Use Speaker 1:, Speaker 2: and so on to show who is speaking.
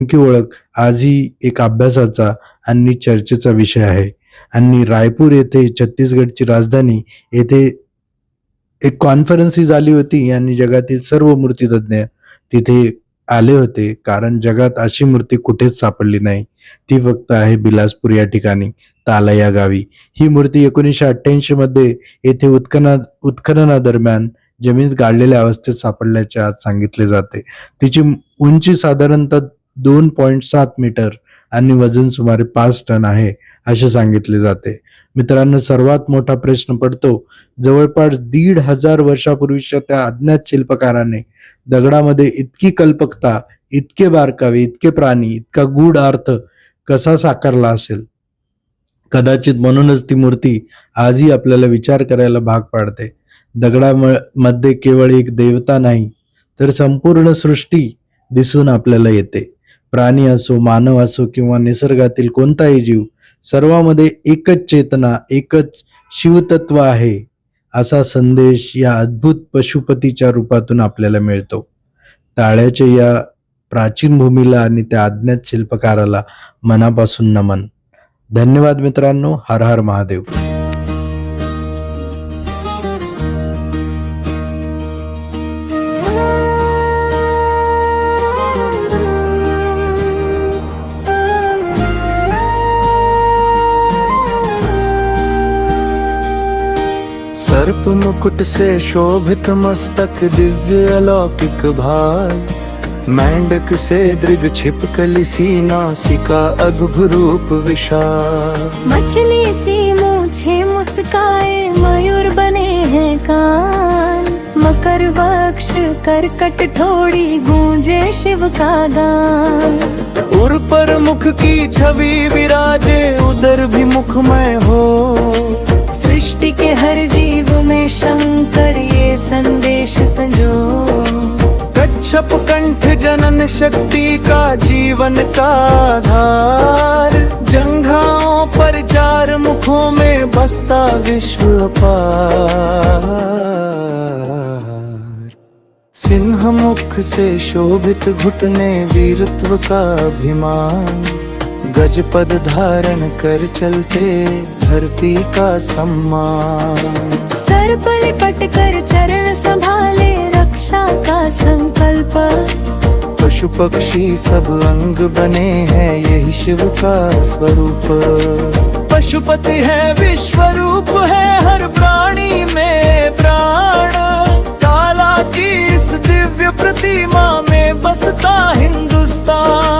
Speaker 1: की ओळख आजही एक अभ्यासाचा आणि चर्चेचा विषय आहे. आणि रायपूर येथे छत्तीसगडची राजधानी येथे एक कॉन्फरन्स ही झाली होती आणि जगातील सर्व मूर्तितज्ञ तिथे आले होते, कारण जगात अशी मूर्ती कुठेच सापडली नाही. ती फक्त आहे बिलासपूर या ठिकाणी, ताला या गावी. ही मूर्ती 1988 मध्ये येथे उत्खननादरम्यान जमिनीत गाडलेल्या अवस्थेत सापडल्याचे आज सांगितले जाते. तिची उंची साधारणतः 2.7 मीटर आणि वजन सुमारे 5 टन आहे असे सांगितले जाते. मित्रांनो, सर्वात मोठा प्रश्न पडतो, जवळपास 1,500 वर्षापूर्वीच्या त्या अज्ञात शिल्पकाराने दगडामध्ये इतकी कल्पकता, इतके बारकावे, इतके प्राणी, इतका गूढ अर्थ कसा साकारला असेल? कदाचित म्हणूनच ती मूर्ती आजही आपल्याला विचार करायला भाग पाडते. दगडामध्ये केवळ एक देवता नाही, तर संपूर्ण सृष्टी दिसून आपल्याला येते. प्राणी असो, मानव असो किंवा निसर्गातील कोणताही जीव, सर्वांमध्ये एकच चेतना, एकच शिवतत्व आहे, असा संदेश या अद्भुत पशुपतीच्या रूपातून आपल्याला मिळतो. टाळ्याच्या या प्राचीन भूमीला आणि त्या अज्ञात शिल्पकाराला मनापासून नमन. धन्यवाद मित्रांनो. हर हर महादेव.
Speaker 2: सर्प मुकुट से शोभित मस्तक, दिव्य अलौकिक भाग, मेंढक से दृग छिपकली सी नासिका, अद्भुत विशाल।
Speaker 3: मछली सी मूछे मुस्काए, मयूर बने हैं कान, मकर वक्ष करकट ठोड़ी, गूंजे शिव का गान।
Speaker 2: उर पर मुख की छवि विराजे, उधर भी मुखमय हो,
Speaker 3: सृष्टि के हर जीव में शंकर ये संदेश संजो।
Speaker 2: कच्छप कंठ जनन शक्ति का जीवन का आधार, जंघाओं पर चार मुखों में बसता विश्व अपार। सिंह मुख से शोभित घुटने, वीरत्व का अभिमान, गजपद धारण कर चलते धरती का सम्मान।
Speaker 3: सर पर लिपट कर चरण संभाले, रक्षा का संकल्प।
Speaker 2: पशु पक्षी सब अंग बने हैं, यही शिव का स्वरूप। पशुपति है विश्व रूप है, हर प्राणी में प्राण, काला की इस दिव्य प्रतिमा में बसता हिंदुस्तान।